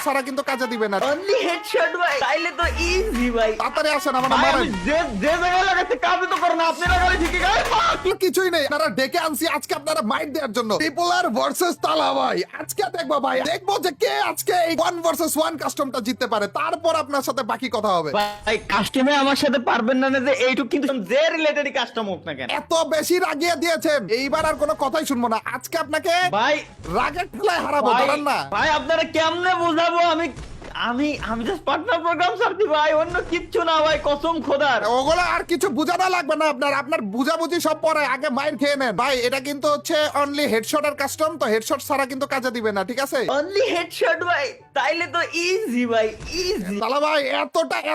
ছাড়া কিন্তু কাজে দিবে না। অনলি হেডশট ভাই, তাইলে তো ইজি ভাই। তাড়াতাড়ি আসেন, আমার ভাই, মারেন। আমি যে জায়গায় লাগাতে কাজে তো করে না, আপনি লাগালে ঠিকই গায়ে। কিছুই নেই, আপনারা ডেকে আনছি আজকে আপনারা মাইট দেওয়ার জন্য। ট্রিপলার ভার্সেস তালা ভাই, আজকে দেখবো ভাই, দেখবো যে কে আজকে এই 1 ভার্সেস 1 কাস্টমটা জিততে পারে। তারপর আপনার সাথে বাকি কথা হবে। ভাই কাস্টমে আমার সাথে পারবেন না যে এইটুক, কিন্তু যে রিলেটেডই কাস্টম হোক না কেন। এত বেশি রাগিয়ে দিয়েছেন, এইবার আর কোনো কথাই শুনবো না। আজকে আপনাকে ভাই রাগের ঠেলায় হারাবো, ভাই, ধরেন না। ভাই আপনারা কেমনে বুঝাবো? আমি জাস্ট পার্টনার প্রোগ্রাম সারছি ভাই, অন্য কিচ্ছু না ভাই, কসম খোদার। ওগুলো আর কিছু বুঝানো লাগবে না আপনার বুঝাবুঝি সব পরে, আগে মাইর খেয়ে নেন ভাই। এটা কিন্তু হচ্ছে অনলি হেডশটের কাস্টম, তো হেডশট ছাড়া কিন্তু কাজে দিবে না, ঠিক আছে? অনলি হেডশট ভাই, তাইলে তো ইজি ভাই, ইজি। তালা ভাই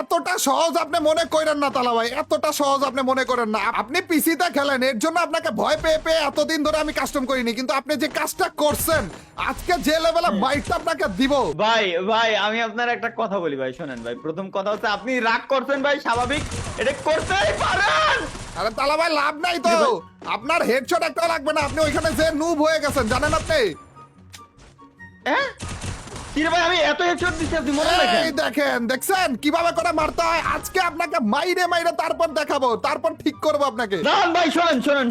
এতটা সহজ আপনি মনে করেন না, তালা ভাই এতটা সহজ আপনি মনে করেন না। আপনি পিসিতে খেলেন, এর জন্য আপনাকে ভয় পেয়ে পেয়ে এতদিন ধরে আমি কাস্টম করিনি, কিন্তু আপনি যে কাজটা করছেন আজকে যে লেভেলে মাইরটা আপনাকে দিব ভাই আমি আপনার একটা কথা বলি ভাই, শোনেন ভাই। প্রথম কথা হচ্ছে আপনি রাগ করছেন ভাই, স্বাভাবিক, এটা করতেই পারেন। আরে তালা ভাই লাভ নাই তো, আপনার হেডশট একটা লাগবে না। আপনি ওইখানে যে নুব হয়ে গেছেন জানেন আপনি। হ্যাঁ কি রে ভাই, আমি এত হেডশট দিচ্ছি আপনি মনে রাখেন। এই দেখছেন কিভাবে করে মারতে হয়। আজকে আপনাকে মাইরে তারপর দেখাবো, তারপর ঠিক করবো আপনাকে। দাঁড়ান ভাই, শোনেন,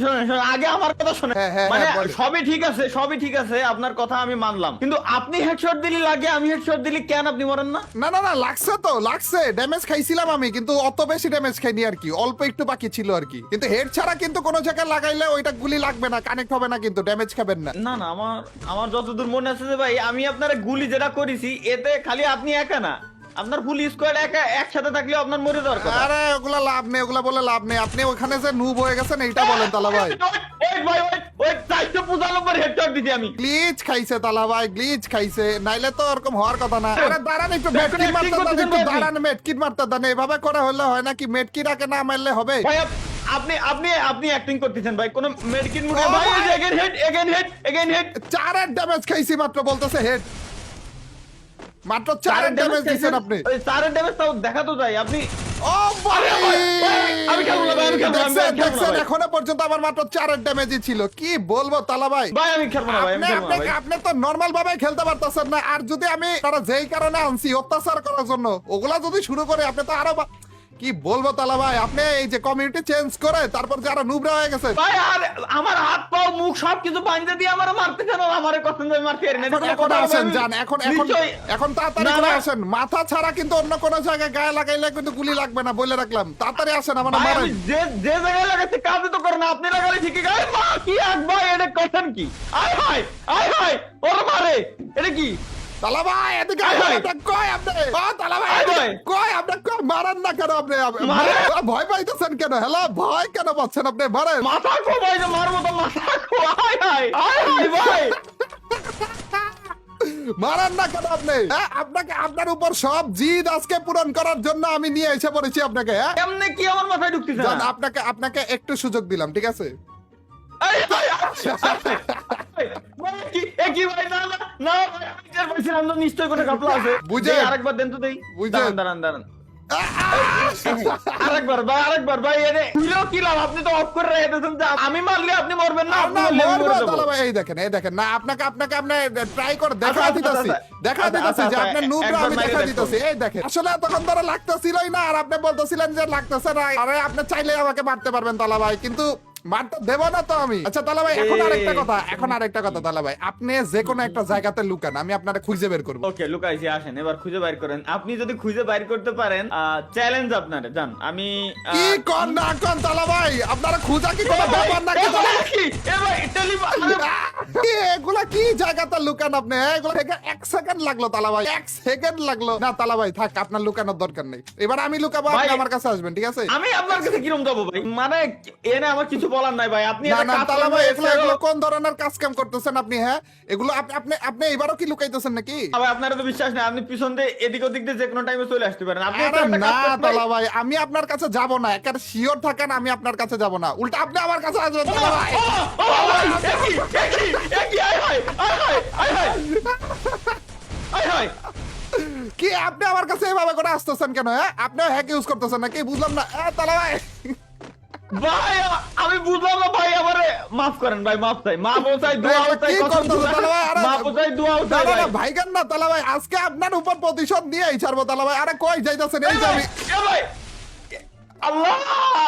আগে আমার কথা শোনেন। হ্যাঁ, মানে বলেন। সবই ঠিক আছে, আপনার কথা আমি মানলাম, কিন্তু আপনি হেডশট দিলি লাগে, আমি হেডশট দিলি কেন আপনি মরেন না? না লাগছে ড্যামেজ খাইছিলাম আমি, কিন্তু অত বেশি ড্যামেজ খাইনি আর কি, অল্প একটু বাকি ছিল আর কি। কিন্তু হেড ছাড়া কিন্তু কোনো জায়গায় লাগাইলে ওইটা গুলি লাগবে না, কানেক্ট হবে না, কিন্তু ড্যামেজ খাবেন না। না আমার যতদূর মনে আছে যে ভাই, আমি আপনার গুলি যেটা করেছি এতে খালি আপনি একা না, আপনার ফুল স্কোয়াড একসাথে থাকলে আপনার মরে যাওয়ার কথা। আরে ওগুলা লাভ নেই, ওগুলা বলে লাভ নেই। আপনি ওখানে যে নুব হয়ে গেছেন এইটা বলেন তালা ভাই। ওয়েট 495 হেডশট দিছি আমি। গ্লিচ খাইছে তালা ভাই, গ্লিচ খাইছে, নাইলে তো ওরকম হওয়ার কথা না। আরে দাঁড়ান একটু মেডকিট মারতে দাঁড়ান, একটু দাঁড়ান, মেডকিট মারতে দাঁড়ান। এভাবে করে হলে হয় নাকি? মেডকিট আগে না মারলে হবে? ভাই আপনি অ্যাক্টিং করতেছেন ভাই, কোন মেডিকেল মুডে ও ভাই। ভাই! এগেইন হেড 4 ড্যামেজ খাইছি মাত্র, বলতেছে হেড। মাত্র 4 ড্যামেজ দিছেন আপনি। ওই 4 ড্যামেজ তাও দেখা তো যায় আপনি। ও ভাই! আমি খেলবো না ভাই, আমি খেলবো না, আমি খেলবো না দেখছেন ভাই। এখনো পর্যন্ত আমার মাত্র 4 ড্যামেজই ছিল। কি বলবো তালা ভাই। ভাই আমি খেলবো না ভাই, আমি খেলবো না ভাই। আপনি তো নরমাল ভাবে খেলতে পারতেছেন না। আর যদি আমি তারা যেই কারণে আনছি অত্যাচার করার জন্য, ওগুলা যদি শুরু করে আপনি তো আরো কি বলবো তালা ভাই। আপনি এই যে কমিউনিটি চেঞ্জ করে তারপর যারা নুবরা হয়ে গেছে ভাই আর আমার হাত পা মুখ সবকিছু বাঁধতে দিয়ে আমার মারতে কেন? আমারে কষ্ট আমি মারতে পারি না। এখন আসেন যান, এখন তাড়াতাড়ি করে আসেন। মাথা ছাড়া কিন্তু অন্য কোনো জায়গায় গায়ে লাগাইলে কিন্তু গুলি লাগবে না, বলে রাখলাম। তাড়াতাড়ি আসেন, আমার ভাই মারেন। আমি যে জায়গায় লাগাতে কাজে তো করে না, আপনি লাগালে ঠিকই গায়ে। মা কি এক ভাই, এটা কথা কি? আয় হায় ওর মারে, এটা কি? তালা ভাই এদিকে আয় ভাই। কয় আপনি? ও তালা ভাই আয় ভাই। কয় আপনি কয় মারেন না কেন আপনি? ভয় পাইতেছেন কেন? হ্যালো, ভয় কেন পাচ্ছেন আপনি? মারেন। মাথা খো ভাই, যে মারবো তো মাথা খো। আয় হায় ভাই। মারেন না কেন আপনি? হ্যাঁ, আপনাকে আপনার উপর সব জিদ আজকে পূরণ করার জন্য আমি নিয়ে এসে পড়েছি আপনাকে। হ্যাঁ, কেমনে কি আমার মাথায় ঢুকতেছে জান, না? আপনাকে একটু সুযোগ দিলাম, ঠিক আছে? আয় হায়, ভাই, কি ভাই, না ভাই, আমি টের পাইছিলাম তো নিশ্চয়ই কোনো ঘটনা আছে। বুঝে। দেই, আরেকবার দেন তো দেই। বুঝে। দাঁড়ান। আরেকবার ভাই, এনে খুলেও কি লাভ? আপনি তো অফ করে রেখেছেন যে আমি মারলে আপনি মরবেন না, আপনি মারলে আমি মরে যাবো। তালা ভাই এই দেখেন না, আপনাকে আপনি ট্রাই করে দেখা আচ্ছা, দিতেছি আচ্ছা, যে আপনার নুবরা আমি একবার দেখা মাইরে দিতেছি। এই দেখেন, আসলে তখন ধরে লাগতেছিলই না, আর আপনি বলতেছিলেন যে লাগতেছে না। আরে আপনি চাইলে আমাকে মারতে পারবেন তালা ভাই, কিন্তু মারতে দেব না তো আমি। আচ্ছা তালা ভাই, এখন আরেকটা কথা তালা ভাই, আপনি যে কোনো একটা জায়গাতে লুকান, আমি আপনারে খুঁজে বের করবো। ওকে লুকাইছি, আসেন এবার খুঁজে বাইর করেন। আপনি যদি খুঁজে বাইর করতে পারেন, চ্যালেঞ্জ আপনারে, জান আমি কি কোন না কোন তালা ভাই, আপনারা খুঁজা কি কোনো ব্যাপার নাকি? তালা ভাই, এগুলা কি জায়গাতে লুকান আপনি? এগুলা থেকে 1 সেকেন্ড লাগলো তালা ভাই, 1 সেকেন্ড লাগলো না। তালা ভাই থাক, আপনার লুকানোর দরকার নেই। এবার আমি লুকাবো, আপনি ভাই, আমার কাছে আসবেন, ঠিক আছে? আমি আপনার কাছে কিরম যাবো ভাই? মানে এনে আমার কিছু বলার নাই ভাই, আপনি না এটা না কাজ তালা করেন ভাই, ভাই, এগুলো কোন ধরনের কাজ কাম করতেছেন আপনি? হ্যাঁ, এগুলো আপনি এবারও কি লুকাইতেছেন নাকি? ভাই আপনার তো বিশ্বাস নেই, আপনি পিছন দিয়ে এদিক ওদিক দিয়ে যে কোনো টাইমে চলে আসতে পারেন। আপনি আরে একটা না কাজ করেন ভাই। তালা ভাই, আমি আপনার কাছে যাব না, একেবারে শিওর থাকেন আমি আপনার কাছে যাব না, উল্টা আপনি আমার কাছে আসবেন তালা ভাই। কি আপনি আমার কাছে এভাবে করে আসতেছেন কেন? হ্যাঁ, আপনি হ্যাক ইউজ করতেছেন নাকি? বুঝলাম না তালা ভাই। ভাই আমি বুঝলাম না ভাই, আমারে মাফ করেন ভাই, মাফ চাই, মাফ চাই, দোয়া চাই, কি কসম করতেছো তালা ভাই? আরে মাফ চাই, দোয়া না, চাই না, ভাই। না, ভাইগান না তালা ভাই, আজকে আপনার উপর প্রতিশোধ নিয়েই ছাড়বো তালা ভাই। আরে কই যাইতেছেন? এই যে আমি এ ভাই, আল্লাহ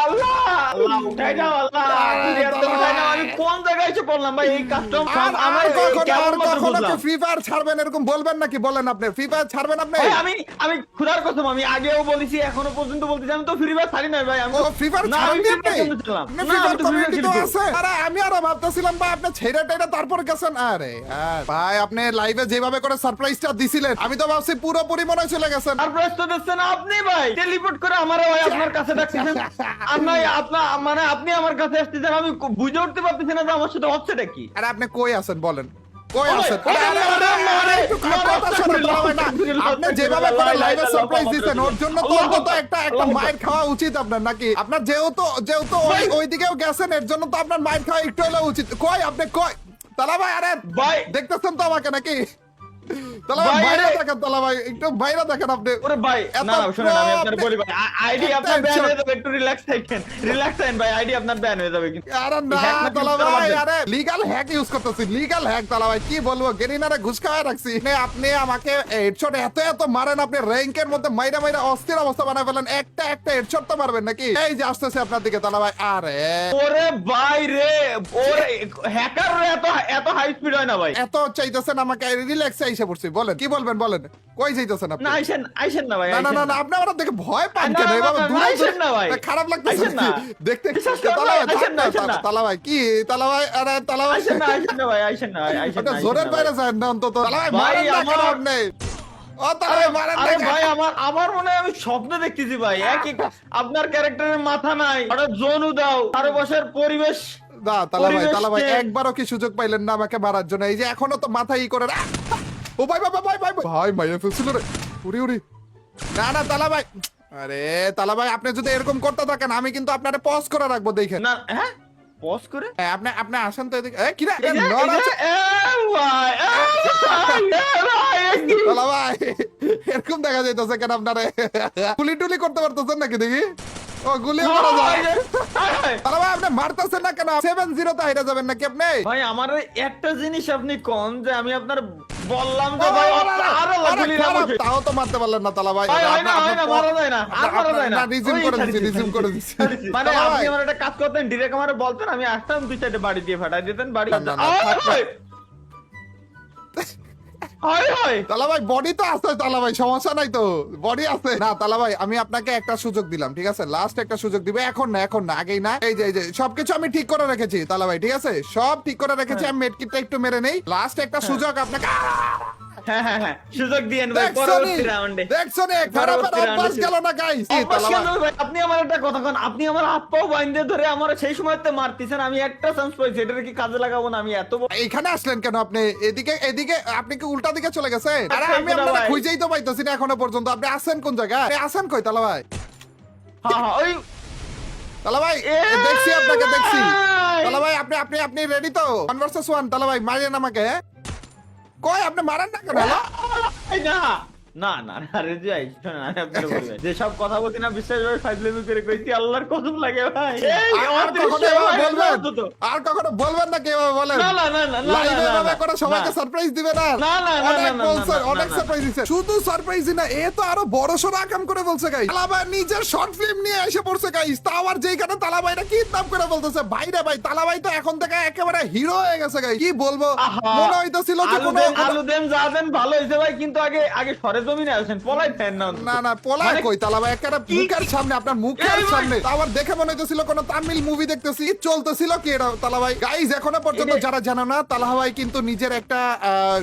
আল্লাহ আল্লাহ, উঠাই দাও আল্লাহ, ক্লিয়ার করে উঠাই দাও। আমি কোন জায়গায় এসে পড়লাম ভাই? এই কাস্টম আর আমার কেমন মতো কখনো বুঝলাম ফ্রি ফায়ার ছাড়বেন এরকম বলবেন নাকি? বলেন আপনি ফ্রি ফায়ার ছাড়বেন আপনি? ভাই, আমি খুদার কসম, আমি আগেও বলেছি, এখনো পর্যন্ত বলতেছি, আমি তো ফ্রি ফায়ার ছাড়ি নাই ভাই। আমি ও তো ফ্রি ফায়ার না, ছাড়েন আমি নি free আপনি? fire খেলতে ছিলাম। আপনি না, ফ্রি আমি ফায়ার তো free fire কমিউনিটি তো খেলি তো। আছে। আরে আমি আরো ভাবতেছিলাম ভাই আপনি ছেড়ে টেড়ে তারপর গেছেন। আরে আর ভাই আপনি লাইভে যেভাবে করে সারপ্রাইজটা দিছিলেন, আমি তো ভাবছি পুরোপুরি মনে হয় চলে গেছেন। সারপ্রাইজ তো দিচ্ছেন আপনি ভাই, টেলিপোর্ট করে আমারে ভাই আপনার কাছে ডাকতেছেন। আর নাই আপনার মানে আপনি আমার কাছে আসতেছেন, আমি বুঝে উঠতে পারতেছি না যে আমার সাথে হচ্ছেটা কি। আরে আপনি কই আছেন বলেন? কই ওই, আছেন? ওই, আরে, আরে, আরে, আরে, একটু কথা শোনেন তালা ভাই, না। আপনি যেভাবে করে লাইভে সারপ্রাইজ দিচ্ছেন ওর জন্য তো অন্তত একটা মাইর খাওয়া উচিত আপনার নাকি? আপনার যেহেতু ওই দিকেও গেছেন, এর জন্য তো আপনার মাইর খাওয়া একটু হলেও উচিত। কই আপনি কই তালা ভাই? আরে ভাই দেখতেছেন তো আমাকে নাকি? তালা ভাই ভাই, বাইরে আরে। দেখেন, তালা ভাই একটু বাইরে দেখেন আপনি। ওরে ভাই, এত না না শুনেন, আমি আপনার আপনি- বলি ভাই, আইডি আপনার একটা ব্যান হয়ে headshot। যাবে, একটু রিল্যাক্স থাকেন, রিল্যাক্স থাকেন ভাই, আইডি আপনার ব্যান হয়ে যাবে কিন্তু। আরে না hack না তালা use করা ভাই, বাদ দেন। আরে লিগ্যাল হ্যাক ইউজ করতেছি, লিগ্যাল হ্যাক তালা ভাই, কি বলবো, গেরিনারে ঘুষ খাওয়ায় রাখছি। আপনি আমাকে হেডশট এত মারেন, আপনি র্যাঙ্কের মধ্যে মাইরা মাইরা অস্থির অবস্থা বানায় ফেলেন। একটা হেডশট তো মারবেন নাকি? এই যে আসতেছে আপনার দিকে তালা ভাই। আরে ওরে ভাই রে, ওরে হ্যাকার রে এত হাই স্পিড হয় না ভাই। এত চাইতেছেন আমাকে, রিল্যাক্সে এসে পড়ছি। বলেন কি বলবেন বলেন, কই যাইতেছেন আপনি? না আইসেন না ভাই, না না আইসেন না না, আপনি আমার দেখে ভয় পান না, কেন? না, এভাবে না, দূরে আইসেন না ভাই। খারাপ লাগতেছে আইসেন না। দেখতে। বিশ্বাস করেন তালা ভাই, ভাই আইসেন না, থাক আইসেন না, না। তালা ভাই কি তালা ভাই? আরে তালা ভাই আইসেন না ভাই, আইসেন না, আইসেন আপনি না, জোরের আইসেন না বাইরে ভাই। যান না অন্তত। তালা ভাই ভাই, মারেন না কেন আমার- আপনি? ও তালা ভাই মারেন না আরে কেন? ভাই, আমার মনে হয় আমি স্বপ্ন দেখতেছি ভাই, আপনার ক্যারেক্টারের মাথা নাই, হঠাৎ জোন উদাও, চারপাশের পরিবেশ। না তালা ভাই, পরিবেশ তালা ভাই চেঞ্জ। একবারও কি সুযোগ পাইলেন না আমাকে মারার জন্য? এই যে এখনো তো মাথায় ই করে ও ভাই ভাই ভাই ভাই ভাই মাইয়া ফেলছিল রে, উড়ি উড়ি। না না তালা ভাই, আরে তালা ভাই আপনি যদি এরকম করতে থাকেন আমি কিন্তু আপনারে পজ করে রাখবো, দেখেন। না, হ্যাঁ পজ করে হ্যাঁ, আপনি আসেন তো এদিকে। কি রে এই যে, নড় এই যে, আছে। ভাই, ভাই, তালা ভাই এরকম দেখা যাইতেছে কেন আপনারে? গুলি টুলি করতে পারতেছেন নাকি দেখি? ও গুলি করা যায়। তালা ভাই আপনি মারতেছেন না কেন? 7-0 তে হাইরা যাবেন নাকি আপনি? ভাই আমার একটা জিনিস আপনি কোন যে আমি আপনার বললাম যে ভাই আরো গুলি খারাপ, লাগবে। তাও তো মারতে পারলেন না তালা ভাই। ভাই, হয় না, মারা যায় না, আর মারা যায় না। রিজিউম ওই করে ছাড়ি দিচ্ছি, দিচ্ছি, রিজিউম করে দিচ্ছি। মানে তালা আপনি ভাই, আমার একটা কাজ করতেন, ডিরেক্ট আমারে বলতেন, আমি আসতাম, দুই চারটে বাড়ি দিয়ে ফাটাই দিতেন, বাড়ি। না, না, না, থাক, থাক। হয় তালা ভাই বডি তো আছে, তালা ভাই সমস্যা নাই তো, বডি আছে। না তালা ভাই আমি আপনাকে একটা সুযোগ দিলাম, ঠিক আছে? লাস্ট একটা সুযোগ দিবে, এখন না আগেই না। এই যে সবকিছু আমি ঠিক করে রেখেছি তালা ভাই, ঠিক আছে? সব ঠিক করে রেখেছি। আমি মেডকিটটা একটু মেরে নেই, লাস্ট একটা সুযোগ আপনাকে। হ্যাঁ সুযোগ দিয়েন ভাই পরবর্তী রাউন্ডে। দেখছনি খারাপ অভ্যাস গেল না গাইস? তালা ভাই আপনি আমার একটা কথা কোন, আপনি আমার হাত পাও বাইন্ধে ধরে আমার সেই সময়তে মারতেছেন, আমি একটা চান্স পাইছি, এটা কি কাজে লাগাবো না? আমি এত এইখানে আসলেন কেন আপনি? এদিকে আপনি কি উল্টা দিকে চলে গেছেন? আরে আচ্ছা, আমি এটা আপনাকে ভাই। খুঁজেই তো পাইতেছি না এখনো পর্যন্ত। আপনি আছেন কোন জায়গায়? আপনি আছেন কই তালা ভাই? হ্যাঁ ওই তালা ভাই দেখছি আপনাকে, দেখছি। তালা ভাই আপনি রেডি তো? 1 vs 1 তালা ভাই মারেন আমাকে। কই আপনি মারেন না কেন? হ্যালো এই না আরে যাই শোনেন, আমি আপনাকে বলি যে সব কথা বলছি না, বিশ্বাস করে ফাইজলামি করে কইছি, আল্লাহর কসম লাগে ভাই। এই আমার আর কখনো দৃশ্য এভাবে ভাই, বলবেন? তো। আর কখনো বলবেন না কি এভাবে বলেন? না, লাইভে এভাবে করে সবাইকে না। সারপ্রাইজ দিবেন আর? না, না, না, অনেক না, না, বলছে, না, অনেক না, না। সারপ্রাইজ দিছে। শুধু সারপ্রাইজই না, এ তো আরো বড়সড় আকাম করে বলছে গাইস। তালাবাই নিজের শর্ট ফিল্ম নিয়ে এসে পড়ছে গাইস। তাও আবার যেইখানে তালাবাইরা কি নাম করে বলতেছে, ভাই রে ভাই, তালাবাই তো এখন থেকে একেবারে হিরো হয়ে গেছে গাইস। কি বলবো, আহা, মনে হইতেছিল যে কোনো আলু দেন যা দেন ভালো হইছে ভাই, কিন্তু আগে সরেজমিনে আসেন, পলাই ফ্যান না। না পলায় মানে কই তালাবাই, একেবারে মুখের সামনে, আপনার মুখের এই ভাই। সামনে। তাও আবার দেখে মনে হইতেছিল কোন তামিল মুভি দেখতেছি। চলতেছিল কি এটা তালাবাই? গাইস এখনো পর্যন্ত এটা- যারা জানো না, তালাবাই কিন্তু নিজের একটা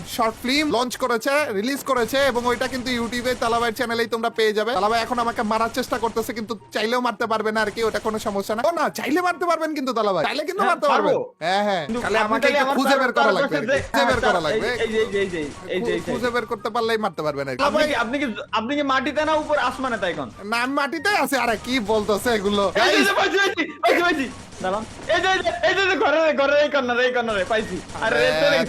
শর্ট ফিল্ম লঞ্চ করেছে, রিলিজ করেছে, এবং ওইটা কিন্তু ইউটিউবে তালাবাই চ্যানেলেই তোমরা পেয়ে যাবে। তালাবাই এখন আমাকে মারার চেষ্টা করতেছে, কিন্তু চাইলেও মারতে পারবে না আর কি, ওটা কোনো সমস্যা না। ও না, চাইলে মারতে পারবেন কিন্তু তালাবাই, চাইলে কিন্তু হ্যাঁ, মারতে পারবে। পারবো। হ্যাঁ কিন্তু তাহলে আপনি আমাকে খালি একটু আমার খুঁজে বের করা লাগবে, তার কাছে যে- খুঁজে বের করা হ্যাঁ, লাগবে। এই যে খুঁজে বের করতে পারলেই মারতে পারবেন আর কি। তালা ভাই আপনি কি মাটিতে না উপর আসমানে তাই কোন? না আমি মাটিতে আছি। আরে কি বলতেছে এগুলো এই Guys, যে পাইছি। দাঁড়ান। এই যে ঘরের এই কর্নারে পাইছি। আরে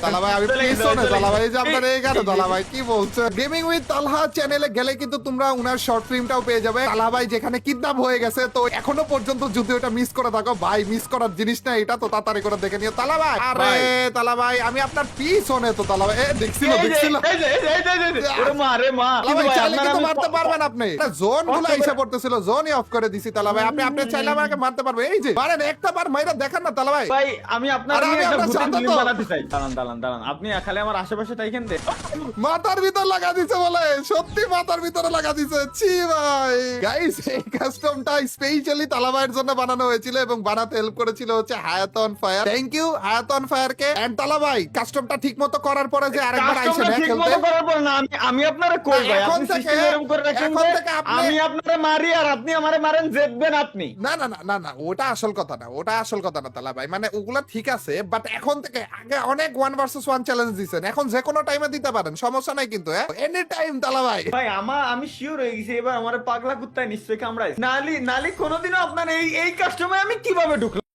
তালা ভাই আমি পিছনে তালা ভাই, এই যে আপনার এইখানে তালা ভাই কি বলছে। গেমিং উইথ তালহা চ্যানেলে গেলে কিন্তু তোমরা উনার শর্ট ফিল্মটাও পেয়ে যাবে। তালা ভাই যেখানে কিডন্যাপ হয়ে গেছে, তো এখনো পর্যন্ত যদি ওটা মিস করে থাকো ভাই, মিস করার জিনিস না এটা, তো তাড়াতাড়ি করে দেখে নিও তালা ভাই। আরে তালা ভাই আমি আপনার পিছনে তো তালা ভাই, দেখছিল ওরে মা রে মা। তালা ভাই কিন্তু ভাই, চাইলে আপনার কিন্তু আমি মারতে পারবেন আপনি। জোন গুলো এসে পড়তেছিল, জোনই অফ করে দিছি তালা ভাই। আপনি চাইলে আমাকে মারতে পারবেন। এই যে মারেন একটা বার মাইরা দেখেন না তালা ভাই। ভাই আমি আপনার আরে নিয়ে আমি একটা আপনার ভূতের সাথে ফিল্ম তো। বানাতে চাই। দাঁড়ান আপনি খালি আমার আশেপাশে তাইকেন দে। মাথার ভিতর লাগা দিছে বলে, সত্যি মাথার ভিতরে লাগা দিছে। ছি ভাই গাইস, এই কাস্টমটা স্পেশালি তালাবাইয়ের জন্য বানানো হয়েছিল এবং বানাতে হেল্প করেছিল হচ্ছে হায়াত অন ফায়ার। থ্যাংক ইউ হায়াত অন ফায়ার কে। এন্ড তালাবাই কাস্টমটা ঠিকমতো করার পরে যে আরেকবার আইছেন কাস্টমটা ঠিক খেলতে, মতো করার পর না আমি আপনারে কই ভাই, এখন আপনি থেকে- সিস্টেম এরকম করে রাখেন এখন যে থেকে আপনি- আমি আপনারে মারি আর আপনি আমারে মারেন, জিতবেন আপনি। না ওটা আসল কথা না, ওটা আসল কথা না তালা ভাই। মানে ওগুলা ঠিক আছে, বাট এখন থেকে আগে অনেক 1 ভার্সেস 1 চ্যালেঞ্জ দিছেন, এখন যে কোনো টাইমে দিতে পারেন, সমস্যা নাই কিন্তু এনি টাইম তালা ভাই। ভাই আমি শিওর হয়ে গেছি এবার আমারে পাগলা কুত্তায় নিশ্চয়ই কামড়ায়। নালি কোনোদিনও আপনার এই কাস্টমার আমি কিভাবে ঢুকলাম।